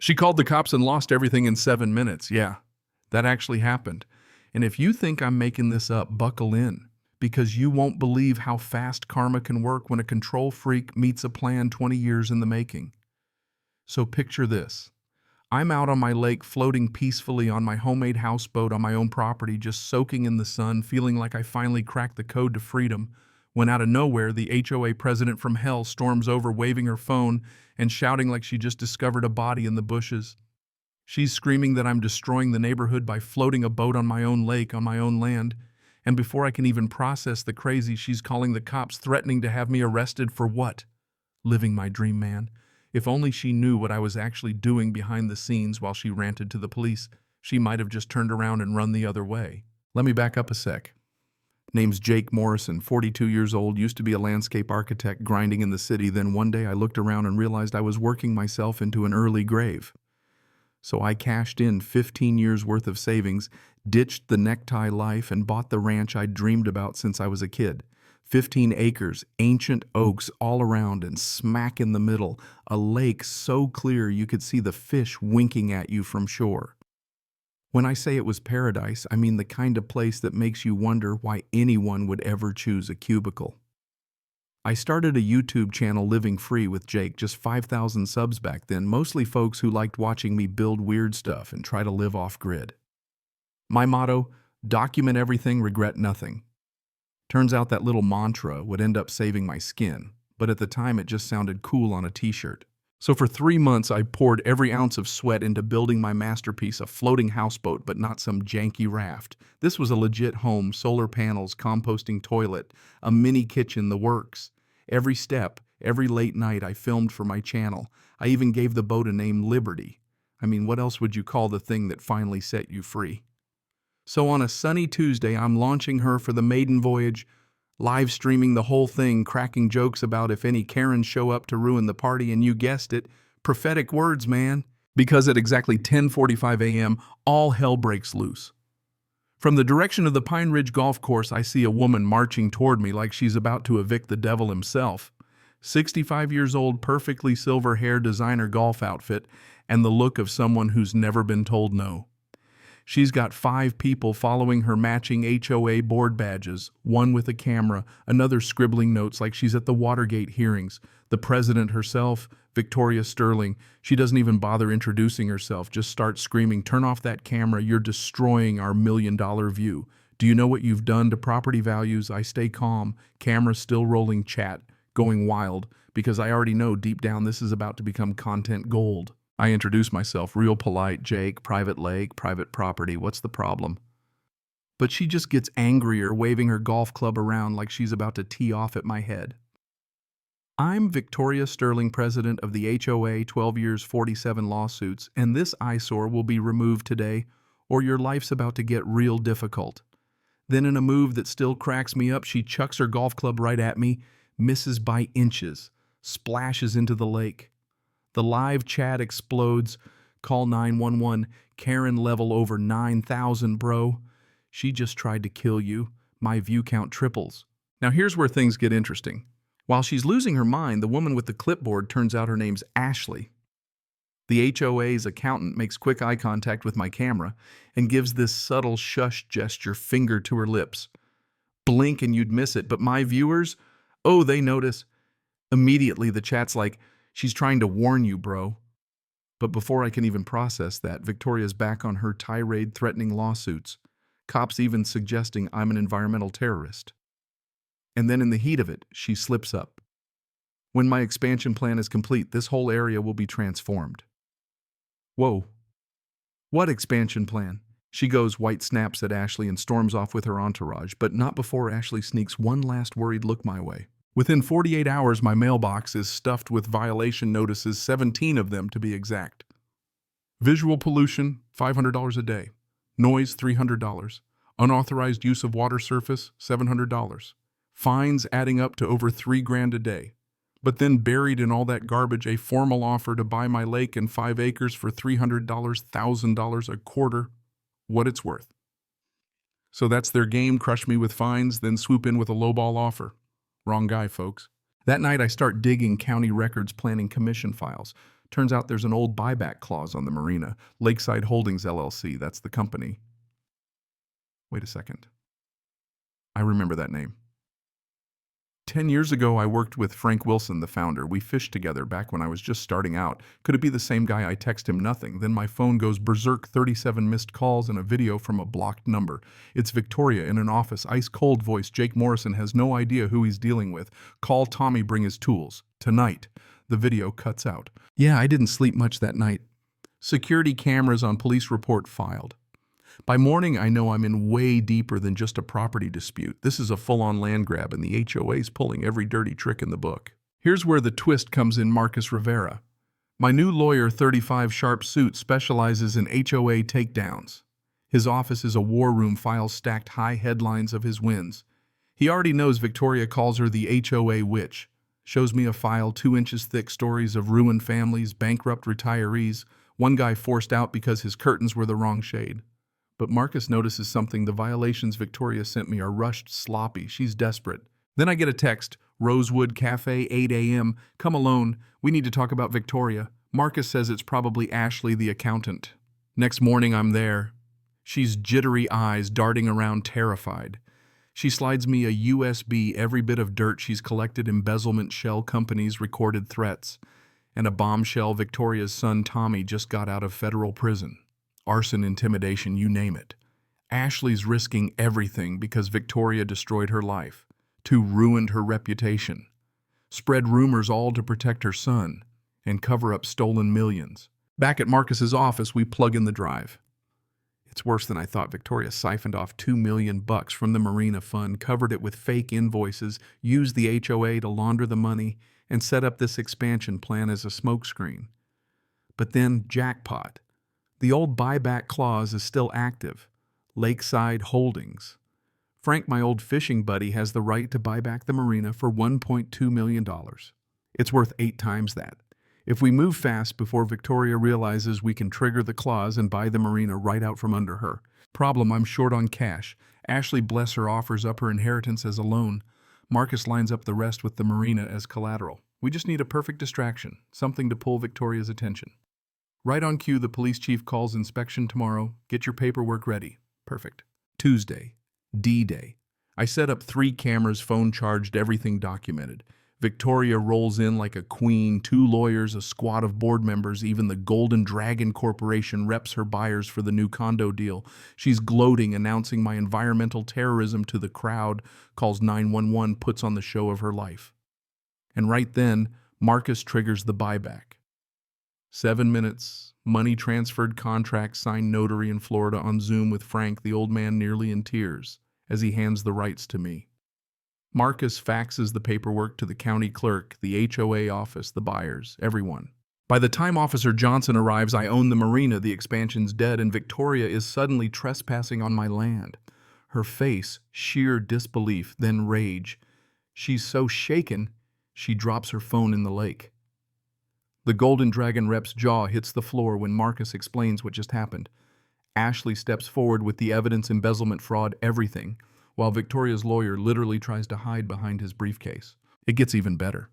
She called the cops and lost everything in 7 minutes. Yeah, that actually happened. And if you think I'm making this up, buckle in, because you won't believe how fast karma can work when a control freak meets a plan 20 years in the making. So picture this. I'm out on my lake floating peacefully on my homemade houseboat on my own property, just soaking in the sun, feeling like I finally cracked the code to freedom, when out of nowhere the HOA president from hell storms over waving her phone and shouting like she just discovered a body in the bushes. She's screaming that I'm destroying the neighborhood by floating a boat on my own lake, on my own land, and before I can even process the crazy, she's calling the cops, threatening to have me arrested for what? Living my dream, man. If only she knew what I was actually doing behind the scenes while she ranted to the police, she might have just turned around and run the other way. Let me back up a sec. Name's Jake Morrison, 42 years old, used to be a landscape architect grinding in the city. Then one day I looked around and realized I was working myself into an early grave. So I cashed in 15 years worth of savings, ditched the necktie life, and bought the ranch I'd dreamed about since I was a kid. 15 acres, ancient oaks all around, and smack in the middle, a lake so clear you could see the fish winking at you from shore. When I say it was paradise, I mean the kind of place that makes you wonder why anyone would ever choose a cubicle. I started a YouTube channel, Living Free with Jake, just 5,000 subs back then, mostly folks who liked watching me build weird stuff and try to live off-grid. My motto, document everything, regret nothing. Turns out that little mantra would end up saving my skin, but at the time it just sounded cool on a t-shirt. So for 3 months I poured every ounce of sweat into building my masterpiece, a floating houseboat, but not some janky raft. This was a legit home, solar panels, composting toilet, a mini kitchen, the works. Every step, every late night I filmed for my channel. I even gave the boat a name, Liberty. I mean, what else would you call the thing that finally set you free? So on a sunny Tuesday, I'm launching her for the maiden voyage, live streaming the whole thing, cracking jokes about if any Karens show up to ruin the party, and you guessed it, prophetic words, man. Because at exactly 10:45 a.m., all hell breaks loose. From the direction of the Pine Ridge Golf Course, I see a woman marching toward me like she's about to evict the devil himself. 65 years old, perfectly silver hair, designer golf outfit, and the look of someone who's never been told no. She's got 5 people following her, matching HOA board badges, one with a camera, another scribbling notes like she's at the Watergate hearings. The president herself, Victoria Sterling, she doesn't even bother introducing herself, just starts screaming, "Turn off that camera, you're destroying our $1 million view. Do you know what you've done to property values?" I stay calm, camera still rolling, chat going wild, because I already know deep down this is about to become content gold. I introduce myself, real polite, Jake, private lake, private property, what's the problem? But she just gets angrier, waving her golf club around like she's about to tee off at my head. I'm Victoria Sterling, president of the HOA, 12 years, 47 lawsuits, and this eyesore will be removed today, or your life's about to get real difficult. Then in a move that still cracks me up, she chucks her golf club right at me, misses by inches, splashes into the lake. The live chat explodes. Call 911. Karen level over 9,000, bro. She just tried to kill you. My view count triples. Now here's where things get interesting. While she's losing her mind, the woman with the clipboard, turns out her name's Ashley. The HOA's accountant makes quick eye contact with my camera and gives this subtle shush gesture, finger to her lips. Blink and you'd miss it, but my viewers, oh, they notice. Immediately the chat's like, "She's trying to warn you, bro." But before I can even process that, Victoria's back on her tirade, threatening lawsuits. Cops even suggesting I'm an environmental terrorist. And then in the heat of it, she slips up. "When my expansion plan is complete, this whole area will be transformed." Whoa. What expansion plan? She goes, white snaps at Ashley, and storms off with her entourage, but not before Ashley sneaks one last worried look my way. Within 48 hours, my mailbox is stuffed with violation notices, 17 of them to be exact. Visual pollution, $500 a day. Noise, $300. Unauthorized use of water surface, $700. Fines adding up to over $3,000 a day. But then buried in all that garbage, a formal offer to buy my lake and 5 acres for $300, $1,000 a quarter. What it's worth. So that's their game, crush me with fines, then swoop in with a lowball offer. Wrong guy, folks. That night I start digging county records, planning commission files, Turns out there's an old buyback clause on the Marina. Lakeside Holdings LLC, that's the company. Wait a second. I remember that name. 10 years ago, I worked with Frank Wilson, the founder. We fished together back when I was just starting out. Could it be the same guy? I text him nothing. Then my phone goes berserk, 37 missed calls and a video from a blocked number. It's Victoria in an office, ice cold voice. Jake Morrison has no idea who he's dealing with. Call Tommy, bring his tools. Tonight. The video cuts out. Yeah, I didn't sleep much that night. Security cameras on police report filed. By morning, I know I'm in way deeper than just a property dispute. This is a full-on land grab, and the HOA's pulling every dirty trick in the book. Here's where the twist comes in. Marcus Rivera. My new lawyer, 35 sharp suit, specializes in HOA takedowns. His office is a war room, files stacked high, headlines of his wins. He already knows Victoria calls her the HOA witch. Shows me a file 2 inches thick, stories of ruined families, bankrupt retirees, one guy forced out because his curtains were the wrong shade. But Marcus notices something. The violations Victoria sent me are rushed, sloppy. She's desperate. Then I get a text, Rosewood Cafe, 8 a.m. Come alone. We need to talk about Victoria. Marcus says it's probably Ashley, the accountant. Next morning, I'm there. She's jittery eyes, darting around, terrified. She slides me a USB, every bit of dirt she's collected, embezzlement, shell companies, recorded threats, and a bombshell. Victoria's son, Tommy, just got out of federal prison. Arson, intimidation, you name it. Ashley's risking everything because Victoria destroyed her life, ruined her reputation, spread rumors all to protect her son, and cover up stolen millions. Back at Marcus's office, we plug in the drive. It's worse than I thought. Victoria siphoned off $2 million from the Marina fund, covered it with fake invoices, used the HOA to launder the money, and set up this expansion plan as a smokescreen. But then, jackpot. The old buyback clause is still active. Lakeside Holdings. Frank, my old fishing buddy, has the right to buy back the Marina for $1.2 million. It's worth 8 times that. If we move fast before Victoria realizes, we can trigger the clause and buy the Marina right out from under her. Problem, I'm short on cash. Ashley, bless her, offers up her inheritance as a loan. Marcus lines up the rest with the Marina as collateral. We just need a perfect distraction, something to pull Victoria's attention. Right on cue, the police chief calls inspection tomorrow. Get your paperwork ready. Perfect. Tuesday, D-Day. I set up 3 cameras, phone charged, everything documented. Victoria rolls in like a queen, 2 lawyers, a squad of board members, even the Golden Dragon Corporation reps her buyers for the new condo deal. She's gloating, announcing my environmental terrorism to the crowd, calls 911, puts on the show of her life. And right then, Marcus triggers the buyback. 7 minutes, money transferred, contract signed, notary in Florida on Zoom with Frank, the old man nearly in tears, as he hands the rights to me. Marcus faxes the paperwork to the county clerk, the HOA office, the buyers, everyone. By the time Officer Johnson arrives, I own the Marina, the expansion's dead, and Victoria is suddenly trespassing on my land. Her face, sheer disbelief, then rage. She's so shaken, she drops her phone in the lake. The Golden Dragon rep's jaw hits the floor when Marcus explains what just happened. Ashley steps forward with the evidence, embezzlement, fraud, everything, while Victoria's lawyer literally tries to hide behind his briefcase. It gets even better.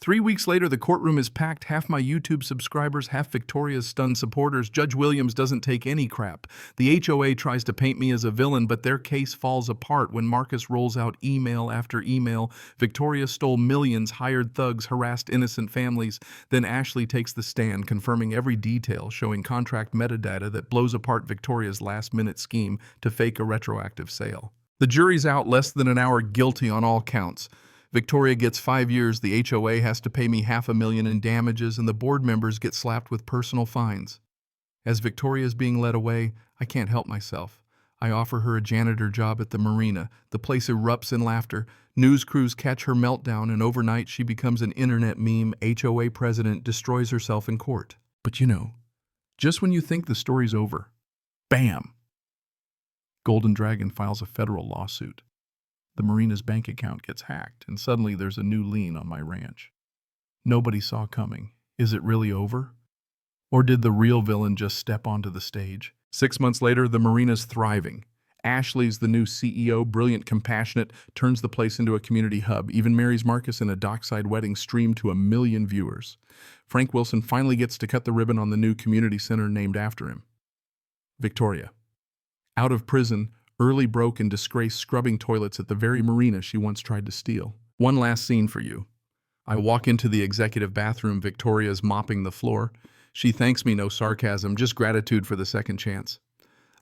3 weeks later, the courtroom is packed, half my YouTube subscribers, half Victoria's stunned supporters. Judge Williams doesn't take any crap. The HOA tries to paint me as a villain, but their case falls apart when Marcus rolls out email after email. Victoria stole millions, hired thugs, harassed innocent families. Then Ashley takes the stand, confirming every detail, showing contract metadata that blows apart Victoria's last-minute scheme to fake a retroactive sale. The jury's out less than an hour, guilty on all counts. Victoria gets 5 years, the HOA has to pay me $500,000 in damages, and the board members get slapped with personal fines. As Victoria is being led away, I can't help myself. I offer her a janitor job at the Marina. The place erupts in laughter. News crews catch her meltdown, and overnight she becomes an internet meme. HOA president destroys herself in court. But you know, just when you think the story's over, bam! Golden Dragon files a federal lawsuit. The Marina's bank account gets hacked, and suddenly there's a new lien on my ranch. Nobody saw coming. Is it really over? Or did the real villain just step onto the stage? 6 months later, the Marina's thriving. Ashley's the new CEO, brilliant, compassionate, turns the place into a community hub, even marries Marcus in a dockside wedding streamed to 1 million viewers. Frank Wilson finally gets to cut the ribbon on the new community center named after him. Victoria. Out of prison, early broke in disgrace scrubbing toilets at the very Marina she once tried to steal. One last scene for you. I walk into the executive bathroom. Victoria's mopping the floor. She thanks me, no sarcasm, just gratitude for the second chance.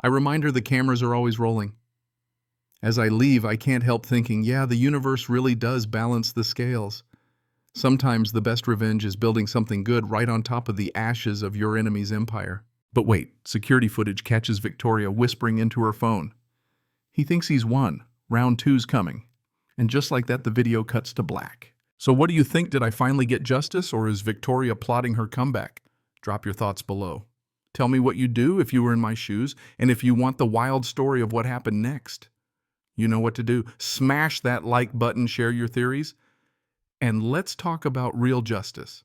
I remind her the cameras are always rolling. As I leave, I can't help thinking, yeah, the universe really does balance the scales. Sometimes the best revenge is building something good right on top of the ashes of your enemy's empire. But wait, security footage catches Victoria whispering into her phone. He thinks he's won. Round 2's coming. And just like that, the video cuts to black. So what do you think? Did I finally get justice, or is Victoria plotting her comeback? Drop your thoughts below. Tell me what you'd do if you were in my shoes, and if you want the wild story of what happened next. You know what to do. Smash that like button, share your theories, and let's talk about real justice.